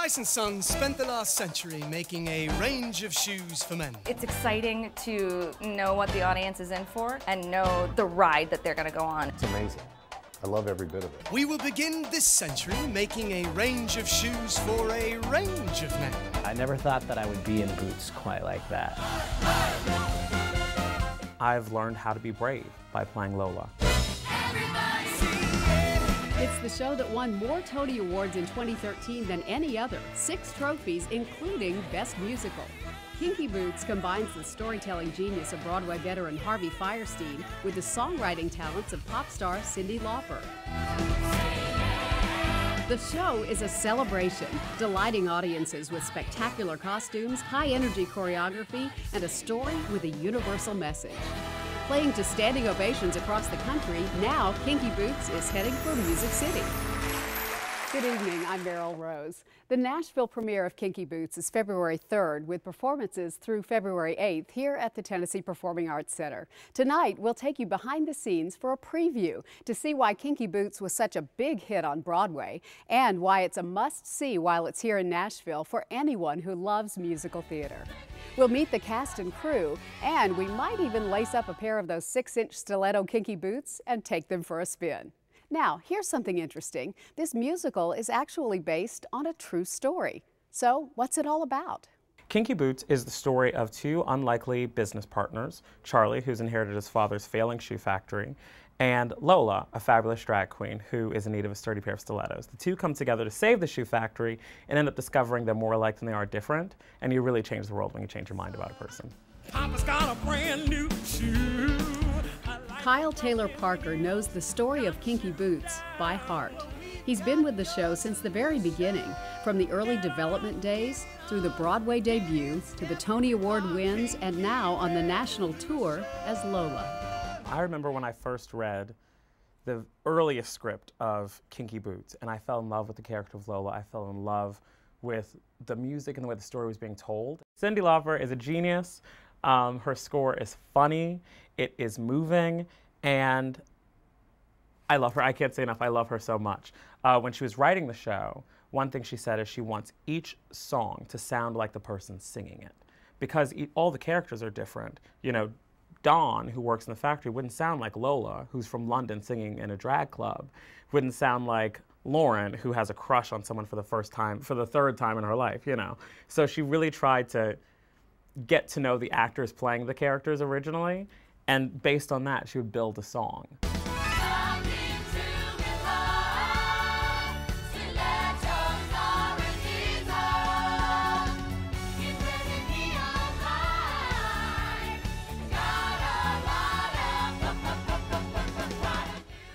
Price & Sons spent the last century making a range of shoes for men. It's exciting to know what the audience is in for and know the ride that they're going to go on. It's amazing. I love every bit of it. We will begin this century making a range of shoes for a range of men. I never thought that I would be in boots quite like that. I've learned how to be brave by playing Lola. It's the show that won more Tony Awards in 2013 than any other, 6 trophies, including Best Musical. Kinky Boots combines the storytelling genius of Broadway veteran Harvey Fierstein with the songwriting talents of pop star Cyndi Lauper. The show is a celebration, delighting audiences with spectacular costumes, high-energy choreography, and a story with a universal message. Playing to standing ovations across the country, now Kinky Boots is heading for Music City. Good evening, I'm Meryl Rose. The Nashville premiere of Kinky Boots is February 3rd with performances through February 8th here at the Tennessee Performing Arts Center. Tonight, we'll take you behind the scenes for a preview to see why Kinky Boots was such a big hit on Broadway and why it's a must-see while it's here in Nashville for anyone who loves musical theater. We'll meet the cast and crew, and we might even lace up a pair of those 6-inch stiletto Kinky Boots and take them for a spin. Now, here's something interesting. This musical is actually based on a true story. So, what's it all about? Kinky Boots is the story of 2 unlikely business partners, Charlie, who's inherited his father's failing shoe factory, and Lola, a fabulous drag queen who is in need of a sturdy pair of stilettos. The 2 come together to save the shoe factory and end up discovering they're more alike than they are different, and you really change the world when you change your mind about a person. Papa's got a brand new shoe. Kyle Taylor Parker knows the story of Kinky Boots by heart. He's been with the show since the very beginning, from the early development days, through the Broadway debut, to the Tony Award wins, and now on the national tour as Lola. I remember when I first read the earliest script of Kinky Boots, and I fell in love with the character of Lola. I fell in love with the music and the way the story was being told. Cyndi Lauper is a genius. Her score is funny, it is moving, and I love her. I can't say enough. I love her so much. When she was writing the show, one thing she said is she wants each song to sound like the person singing it, because all the characters are different. You know, Dawn, who works in the factory, wouldn't sound like Lola, who's from London singing in a drag club, wouldn't sound like Lauren, who has a crush on someone for the third time in her life, you know. So she really tried to get to know the actors playing the characters originally, and based on that, she would build a song.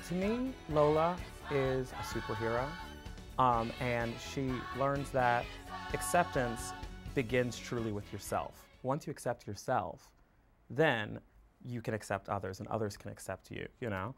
To me, Lola is a superhero, and she learns that acceptance begins truly with yourself. Once you accept yourself, then you can accept others and others can accept you, you know?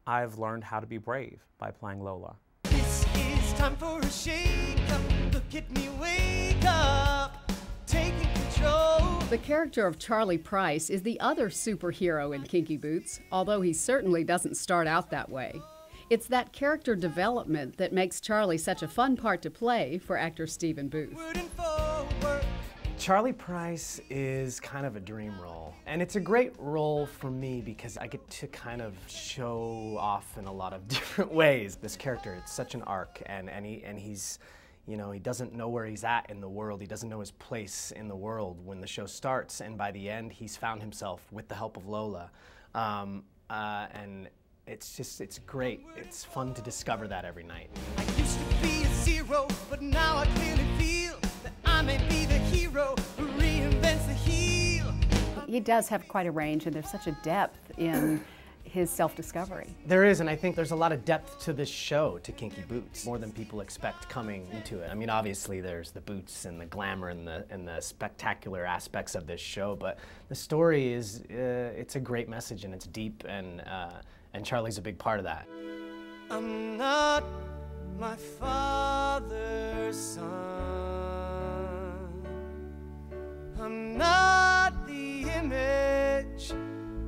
I've learned how to be brave by playing Lola. This is time for a shake-up. Look at me, wake up, taking control. The character of Charlie Price is the other superhero in Kinky Boots, although he certainly doesn't start out that way. It's that character development that makes Charlie such a fun part to play for actor Stephen Booth. Charlie Price is kind of a dream role, and it's a great role for me because I get to kind of show off in a lot of different ways. This character, it's such an arc, and he's, you know, he doesn't know where he's at in the world. He doesn't know his place in the world when the show starts, and by the end, he's found himself with the help of Lola, and it's great. It's fun to discover that every night. I used to be a zero, but now I clearly feel that I may be the hero who reinvents the heel. He does have quite a range, and there's such a depth in his self-discovery. There is, and I think there's a lot of depth to this show, to Kinky Boots, more than people expect coming into it. I mean, obviously there's the boots and the glamour and the spectacular aspects of this show, but the story is, it's a great message, and it's deep, and Charlie's a big part of that. I'm not my father's son. I'm not the image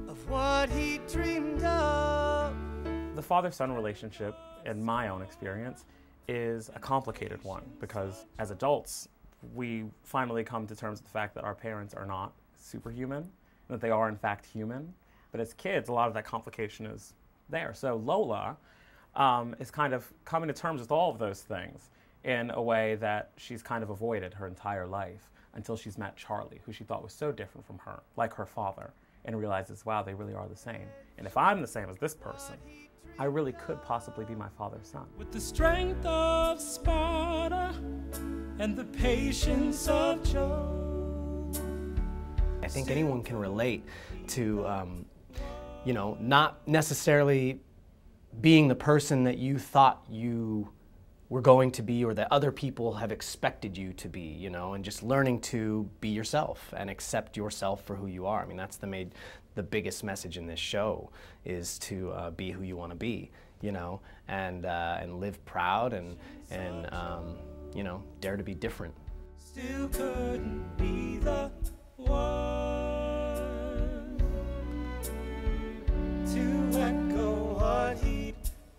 of what he dreamed of. The father-son relationship, in my own experience, is a complicated one because as adults, we finally come to terms with the fact that our parents are not superhuman, and that they are in fact human. But as kids, a lot of that complication is there. So Lola is kind of coming to terms with all of those things in a way that she's kind of avoided her entire life until she's met Charlie, who she thought was so different from her, like her father, and realizes, wow, they really are the same. And if I'm the same as this person, I really could possibly be my father's son. With the strength of Sparta and the patience of Job. I think anyone can relate to, you know, not necessarily being the person that you thought you were going to be or that other people have expected you to be, you know, and just learning to be yourself and accept yourself for who you are. I mean, that's the biggest message in this show is to be who you want to be, you know, and live proud and you know, dare to be different. Still couldn't be the one to echo what he'd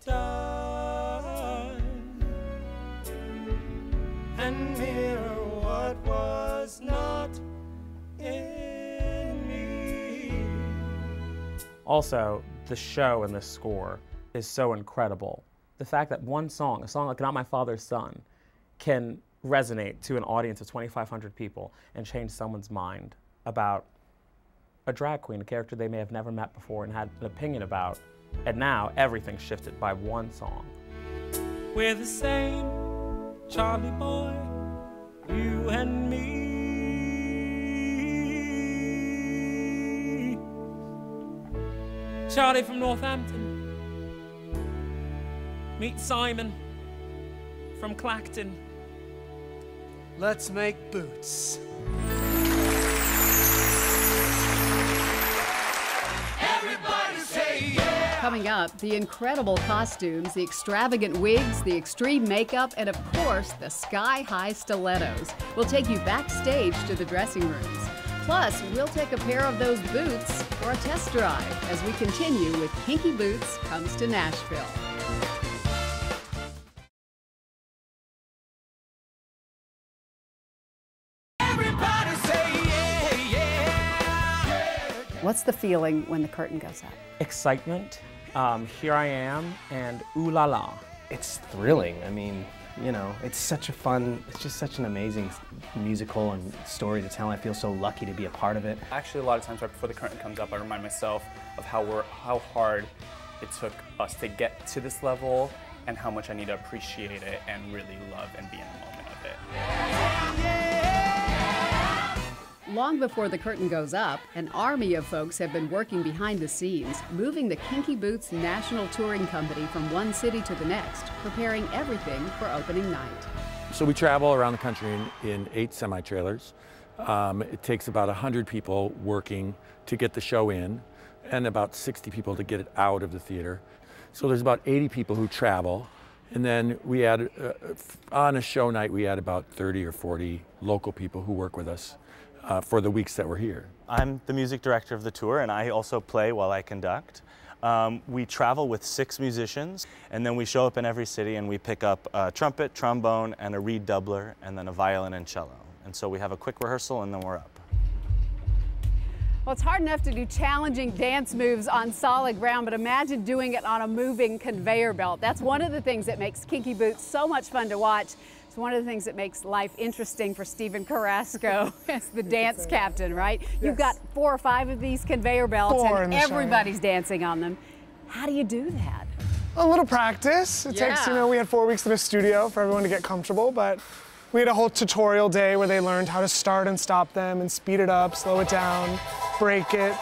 done and mirror what was not in me. Also, the show and the score is so incredible. The fact that one song, a song like Not My Father's Son, can resonate to an audience of 2,500 people and change someone's mind about a drag queen, a character they may have never met before and had an opinion about, and now everything's shifted by one song. We're the same, Charlie boy, you and me. Charlie from Northampton, meet Simon from Clacton. Let's make boots. Everybody say yeah! Coming up, the incredible costumes, the extravagant wigs, the extreme makeup, and of course, the sky-high stilettos. We'll take you backstage to the dressing rooms. Plus, we'll take a pair of those boots for a test drive as we continue with Kinky Boots Comes to Nashville. Everybody say yeah, yeah! What's the feeling when the curtain goes up? Excitement, here I am, and ooh la la. It's thrilling. I mean, you know, it's just such an amazing musical and story to tell. I feel so lucky to be a part of it. Actually, a lot of times right before the curtain comes up, I remind myself of how hard it took us to get to this level and how much I need to appreciate it and really love and be in the moment of it. Long before the curtain goes up, an army of folks have been working behind the scenes, moving the Kinky Boots National Touring Company from one city to the next, preparing everything for opening night. So we travel around the country in 8 semi-trailers. It takes about 100 people working to get the show in and about 60 people to get it out of the theater. So there's about 80 people who travel. And then we add, on a show night, we add about 30 or 40 local people who work with us for the weeks that we're here. I'm the music director of the tour, and I also play while I conduct. We travel with 6 musicians, and then we show up in every city and we pick up a trumpet, trombone, and a reed doubler, and then a violin and cello. And so we have a quick rehearsal and then we're up. Well, it's hard enough to do challenging dance moves on solid ground, but imagine doing it on a moving conveyor belt. That's one of the things that makes Kinky Boots so much fun to watch. It's one of the things that makes life interesting for Stephen Carrasco as the dance captain, right? Yes. You've got 4 or 5 of these conveyor belts and everybody's dancing on them. How do you do that? A little practice. It takes, you know, we had 4 weeks in a studio for everyone to get comfortable, but we had a whole tutorial day where they learned how to start and stop them and speed it up, slow it down, break it,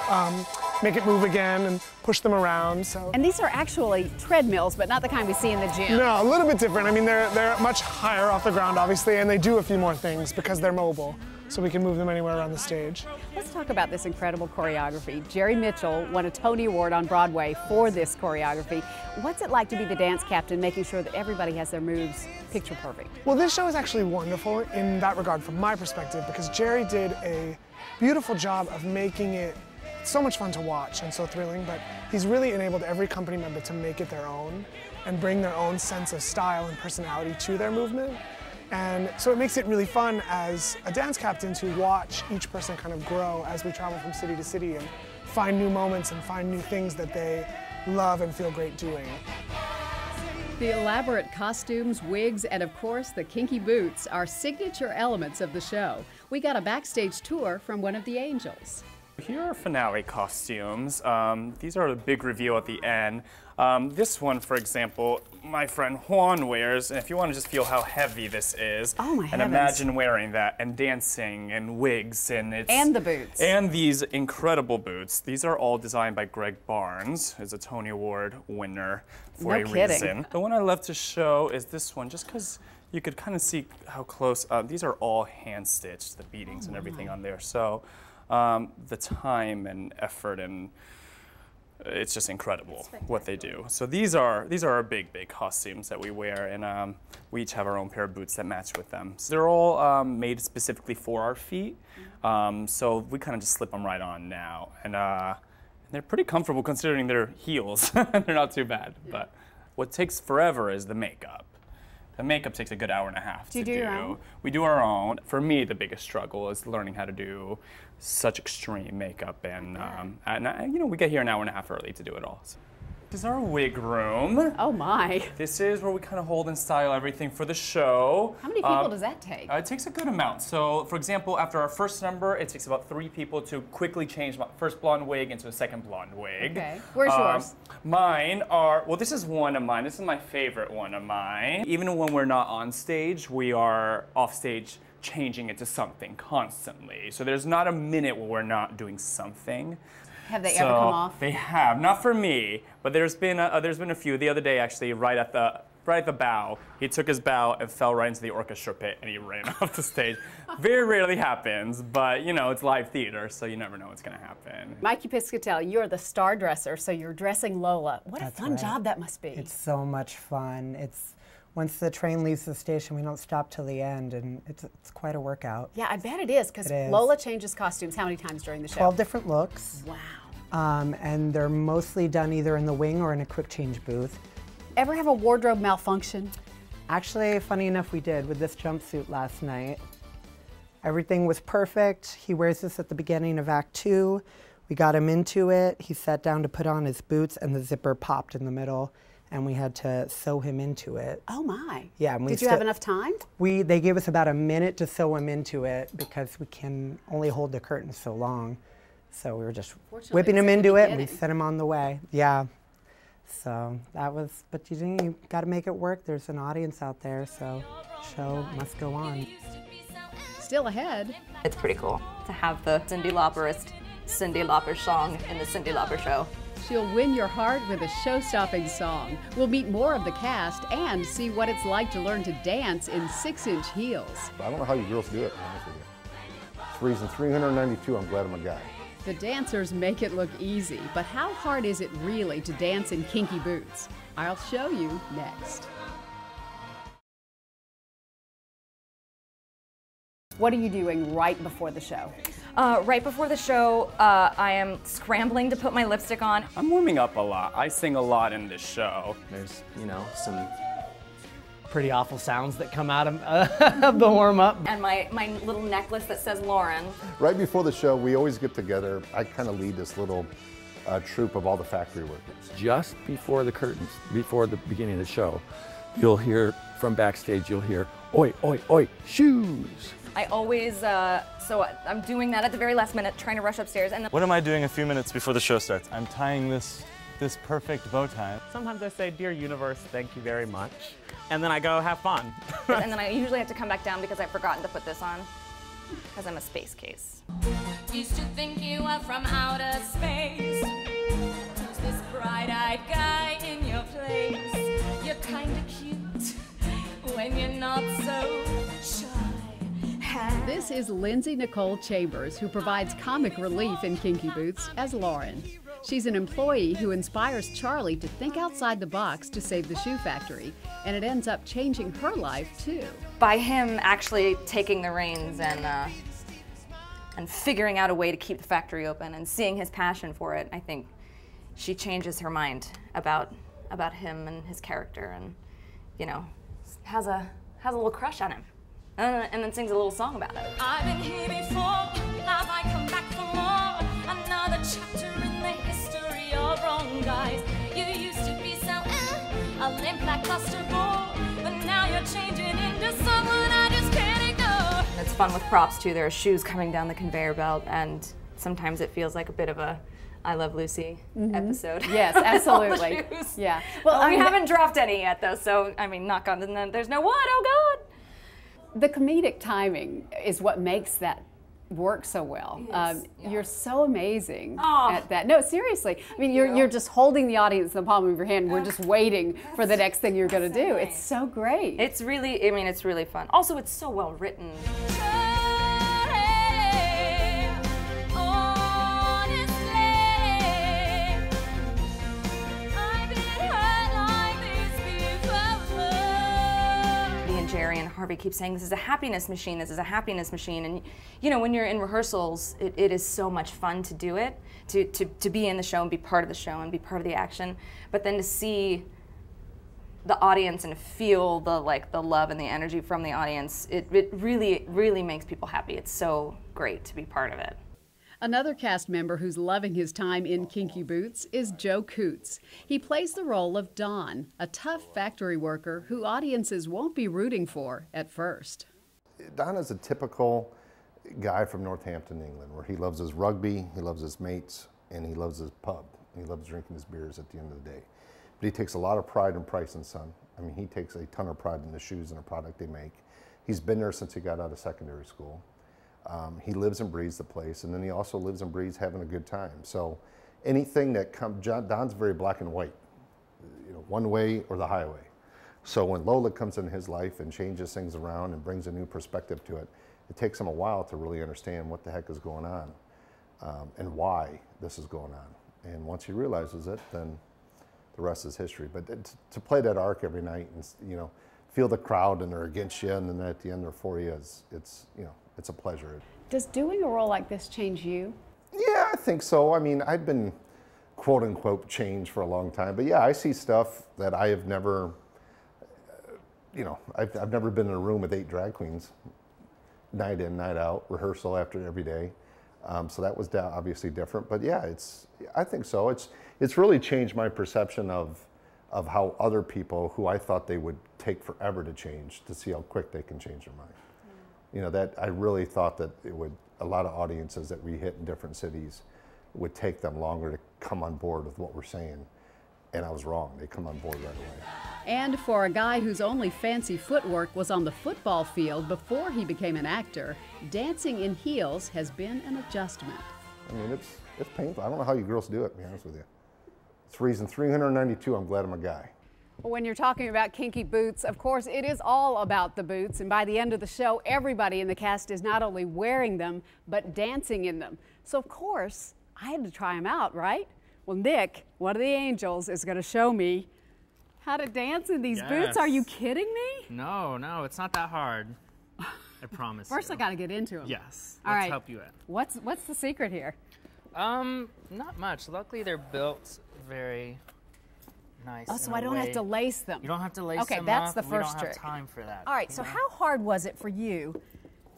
and make it move again and push them around. So. And these are actually treadmills, but not the kind we see in the gym. No, a little bit different. I mean, they're much higher off the ground, obviously, and they do a few more things because they're mobile, so we can move them anywhere around the stage. Let's talk about this incredible choreography. Jerry Mitchell won a Tony Award on Broadway for this choreography. What's it like to be the dance captain, making sure that everybody has their moves picture perfect? Well, this show is actually wonderful in that regard from my perspective because Jerry did a beautiful job of making it so much fun to watch and so thrilling, but he's really enabled every company member to make it their own. and bring their own sense of style and personality to their movement. And so it makes it really fun as a dance captain to watch each person kind of grow as we travel from city to city and find new moments and find new things that they love and feel great doing. The elaborate costumes, wigs, and of course the kinky boots are signature elements of the show. We got a backstage tour from one of the angels. Here are finale costumes. These are a big reveal at the end. This one, for example, my friend Juan wears, and if you want to just feel how heavy this is, oh my and heavens. imagine wearing that and dancing and wigs and the boots. And these incredible boots. These are all designed by Greg Barnes, who's a Tony Award winner for a reason. The one I love to show is this one, just because you could kind of see how close. These are all hand stitched, the beadings and everything on there. So. The time and effort, and it's just incredible what they do. So these are our big costumes that we wear, and we each have our own pair of boots that match with them. So they're all made specifically for our feet, so we kind of just slip them right on now, and they're pretty comfortable considering they're heels. They're not too bad, but what takes forever is the makeup. The makeup takes a good hour and a half to do. Your own? We do our own. For me, the biggest struggle is learning how to do such extreme makeup, and you know, we get here an hour and a half early to do it all. So. This is our wig room. Oh my. This is where we kind of hold and style everything for the show. How many people does that take? It takes a good amount. So, for example, after our first number, it takes about 3 people to quickly change my first blonde wig into a second blonde wig. Okay. Where's yours? Mine are, well, this is one of mine. This is my favorite one of mine. Even when we're not on stage, we are off stage changing it to something constantly. So there's not a minute where we're not doing something. Have they ever come off? They have, not for me, but there's been a few. The other day, actually, right at the bow, he took his bow and fell right into the orchestra pit, and he ran off the stage. Very rarely happens, but you know, it's live theater, so you never know what's going to happen. Mikey Piscatell, you're the star dresser, so you're dressing Lola. What a fun job that must be. It's so much fun. Once the train leaves the station, we don't stop till the end, and it's quite a workout. Yeah, I bet it is, because Lola changes costumes how many times during the show? 12 different looks. Wow. And they're mostly done either in the wing or in a quick change booth. Ever have a wardrobe malfunction? Actually, funny enough, we did with this jumpsuit last night. Everything was perfect. He wears this at the beginning of Act 2. We got him into it. He sat down to put on his boots, and the zipper popped in the middle, and we had to sew him into it. Oh my. Yeah. Did you have enough time? They gave us about a minute to sew him into it because we can only hold the curtain so long. So we were just whipping him into it, and we sent him on the way. Yeah. So that was, but you got to make it work. There's an audience out there, so show must go on. Still ahead. It's pretty cool to have the Cyndi Lauperist Cyndi Lauper song in the Cyndi Lauper show. She'll win your heart with a show-stopping song. We'll meet more of the cast and see what it's like to learn to dance in 6-inch heels. I don't know how you girls do it, to be honest with you. It's reason 392, I'm glad I'm a guy. The dancers make it look easy, but how hard is it really to dance in kinky boots? I'll show you next. What are you doing right before the show? Right before the show, I am scrambling to put my lipstick on. I'm warming up a lot. I sing a lot in this show. There's, you know, some pretty awful sounds that come out of the warm-up. And my little necklace that says Lauren. Right before the show, we always get together. I kind of lead this little troupe of all the factory workers. Just before the curtains, before the beginning of the show, you'll hear from backstage, you'll hear, oi, oi, oi, shoes. I always, so I'm doing that at the very last minute, trying to rush upstairs. And What am I doing a few minutes before the show starts? I'm tying this perfect bow tie. Sometimes I say, "Dear universe, thank you very much." And then I go, have fun. and then I usually have to come back down because I've forgotten to put this on, because I'm a space case. Used to think you were from outer space. Who's this bright-eyed guy in your place? You're kinda cute when you're not so shy. This is Lindsay Nicole Chambers, who provides comic relief in Kinky Boots as Lauren. She's an employee who inspires Charlie to think outside the box to save the shoe factory, and it ends up changing her life too. By him actually taking the reins and figuring out a way to keep the factory open and seeing his passion for it, I think she changes her mind about about him and his character, and you know, has a little crush on him, and then sings a little song about it. I've been here before, have I come back for more? Another chapter in the history of wrong guys. You used to be so a limp lackluster ball, but now you're changing into someone I just can't ignore. And it's fun with props too. There are shoes coming down the conveyor belt, and sometimes it feels like a bit of a I Love Lucy episode. Yes, absolutely. Yeah. Well, we haven't dropped any yet though, so I mean, knock on the there's no what, oh God. The comedic timing is what makes that work so well. Yes. You're so amazing at that. No, seriously. I mean, you're just holding the audience in the palm of your hand. We're just waiting for the next thing you're going to do. It's so great. It's really, I mean, it's really fun. Also, it's so well written. Jerry and Harvey keep saying this is a happiness machine, this is a happiness machine. And you know, when you're in rehearsals, it is so much fun to do it, to be in the show and be part of the show and be part of the action. But then to see the audience and feel the love and the energy from the audience, it really, really makes people happy. It's so great to be part of it. Another cast member who's loving his time in Kinky Boots is Joe Koont. He plays the role of Don, a tough factory worker who audiences won't be rooting for at first. Don is a typical guy from Northampton, England, where he loves his rugby, he loves his mates, and he loves his pub. He loves drinking his beers at the end of the day. But he takes a lot of pride in Price & Son. I mean, he takes a ton of pride in the shoes and the product they make. He's been there since he got out of secondary school. He lives and breathes the place, and then he also lives and breathes having a good time. So anything that comes, Don's very black and white, you know, one way or the highway. So when Lola comes in his life and changes things around and brings a new perspective to it, it takes him a while to really understand what the heck is going on and why this is going on. And once he realizes it, then the rest is history. But to play that arc every night and, you know, feel the crowd and they're against you, and then at the end they're for you, it's you know, it's a pleasure. Does doing a role like this change you? Yeah, I think so. I mean, I've been quote unquote changed for a long time, but yeah, I see stuff that I have never, you know, I've never been in a room with 8 drag queens, night in, night out, rehearsal after every day. So that was obviously different, but yeah, I think so. It's really changed my perception of how other people who I thought they would take forever to change, to see how quick they can change their mind. You know, that I really thought that it would, a lot of audiences that we hit in different cities would take them longer to come on board with what we're saying. And I was wrong. They come on board right away. And for a guy whose only fancy footwork was on the football field before he became an actor, dancing in heels has been an adjustment. I mean, it's painful. I don't know how you girls do it, to be honest with you. It's reason 392, I'm glad I'm a guy. When you're talking about Kinky Boots, of course, it is all about the boots, and by the end of the show, everybody in the cast is not only wearing them, but dancing in them. So, of course, I had to try them out, right? Well, Nick, one of the angels, is going to show me how to dance in these boots. Are you kidding me? No, it's not that hard. I promise. First, I got to get into them. Yes, all let's right. help you out. What's the secret here? Not much. Luckily, they're built very nice. Oh, so I don't have to lace them. You don't have to lace them. Okay, that's the first trick. We don't have time for that. All right, so how hard was it for you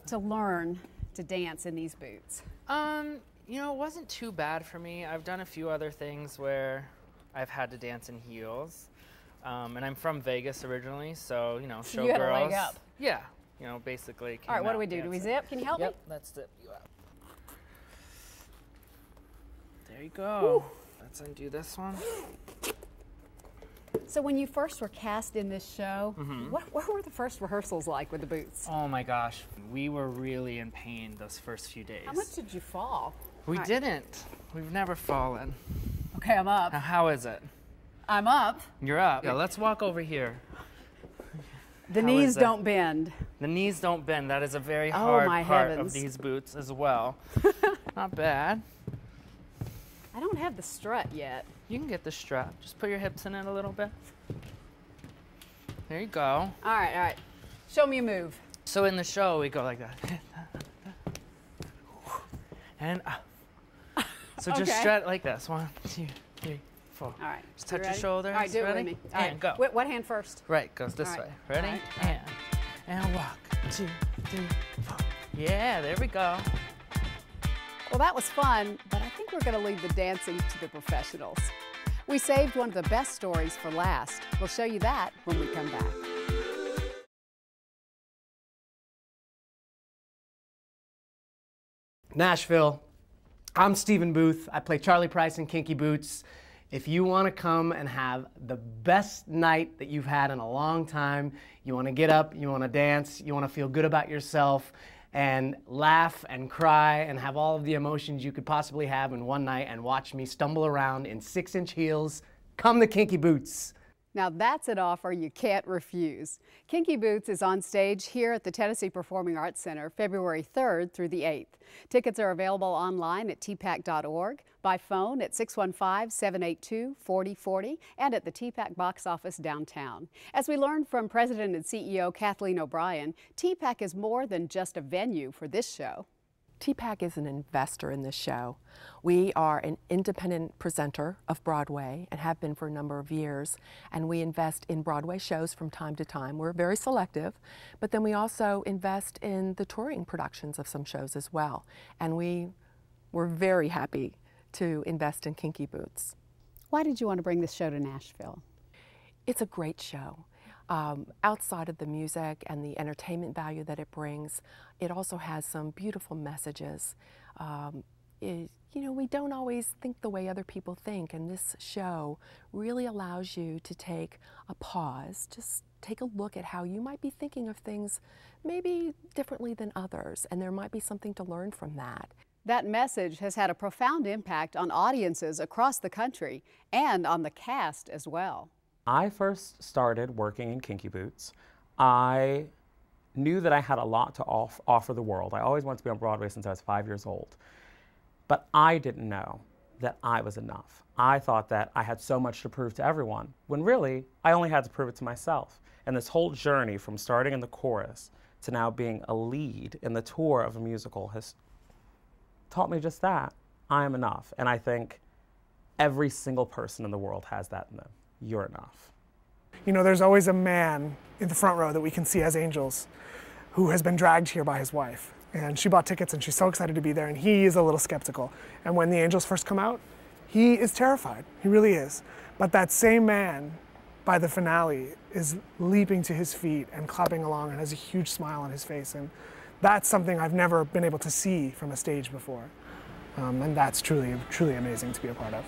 to learn to dance in these boots? You know, it wasn't too bad for me. I've done a few other things where I've had to dance in heels. And I'm from Vegas originally, so, you know, so you had a leg up. Yeah, you know, basically. All right, what do we do? Do we zip? Can you help me? Yep, let's zip you up. There you go. Woo. Let's undo this one. So when you first were cast in this show, what were the first rehearsals like with the boots? Oh my gosh, we were really in pain those first few days. How much did you fall? We didn't. We've never fallen. Okay, I'm up. Now, how is it? I'm up. You're up. Yeah, let's walk over here. The knees don't bend. The knees don't bend. That is a very hard part of these boots as well. Not bad. I don't have the strut yet. You can get the strut. Just put your hips in it a little bit. There you go. All right. Show me a move. So in the show, we go like that. And so just strut like this. 1, 2, 3, 4. All right. Just touch You your ready? shoulders. All right, do it ready? with me. All And right. go. What hand first? Right, goes this All right. way. Ready? All right. And walk. 2, 3, 4. Yeah, there we go. Well, that was fun, but I think we're going to leave the dancing to the professionals. We saved one of the best stories for last. We'll show you that when we come back. Nashville. I'm Stephen Booth. I play Charlie Price in Kinky Boots. If you want to come and have the best night that you've had in a long time, you want to get up, you want to dance, you want to feel good about yourself, and laugh and cry and have all of the emotions you could possibly have in one night and watch me stumble around in 6-inch heels, come to Kinky Boots. Now that's an offer you can't refuse. Kinky Boots is on stage here at the Tennessee Performing Arts Center February 3rd through the 8th. Tickets are available online at tpac.org, by phone at 615-782-4040, and at the TPAC box office downtown. As we learned from President and CEO Kathleen O'Brien, TPAC is more than just a venue for this show. TPAC is an investor in this show. We are an independent presenter of Broadway and have been for a number of years, and we invest in Broadway shows from time to time. We're very selective, but then we also invest in the touring productions of some shows as well. And we're very happy to invest in Kinky Boots. Why did you want to bring this show to Nashville? It's a great show. Outside of the music and the entertainment value that it brings, it also has some beautiful messages. You know, we don't always think the way other people think, and this show really allows you to take a pause, just take a look at how you might be thinking of things maybe differently than others, and there might be something to learn from that. That message has had a profound impact on audiences across the country and on the cast as well. I first started working in Kinky Boots. I knew that I had a lot to offer the world. I always wanted to be on Broadway since I was 5 years old. But I didn't know that I was enough. I thought that I had so much to prove to everyone, when really, I only had to prove it to myself. And this whole journey from starting in the chorus to now being a lead in the tour of a musical has taught me just that. I am enough. And I think every single person in the world has that in them. You're enough. You know, there's always a man in the front row that we can see as angels who has been dragged here by his wife. And she bought tickets and she's so excited to be there, and he is a little skeptical. And when the angels first come out, he is terrified. He really is. But that same man, by the finale, is leaping to his feet and clapping along and has a huge smile on his face. And that's something I've never been able to see from a stage before. And that's truly, truly amazing to be a part of.